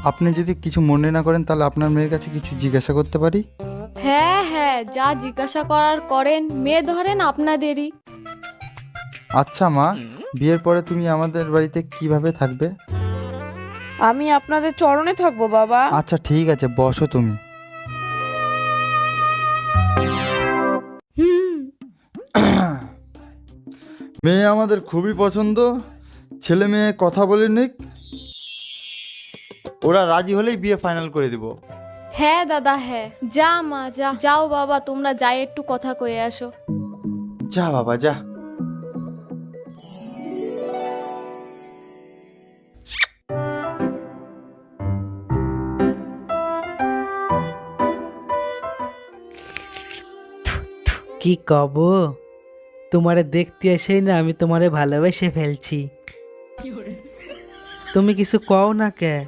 আপনি যদি কিছু মনে না করেন তাহলে আপনার মেয়ের কাছে কিছু জিজ্ঞাসা করতে পারি? হ্যাঁ হ্যাঁ, যা জিজ্ঞাসা করার করেন, মেয়ে ধরেন আপনাদেরই। আচ্ছা মা, বিয়ের পরে তুমি আমাদের বাড়িতে কিভাবে থাকবে? আমি আপনাদের চরণে থাকবো বাবা। আচ্ছা ঠিক আছে, বসো তুমি। হুম। মেয়ে আমাদের খুবই পছন্দ, ছেলে মেয়ে কথা বলে নিক, ওরা রাজি হলেই বিয়ে ফাইনাল করে দিব। হ্যাঁ দাদা হ্যাঁ, যা মা যা, যাও বাবা তোমরা যাই একটু কথা কয়ে আসো। যা বাবা যা। কি কব, তোমারে দেখতে এসেই না আমি তোমারে ভালোবেসে ফেলছি। তুমি কিছু কও না কে?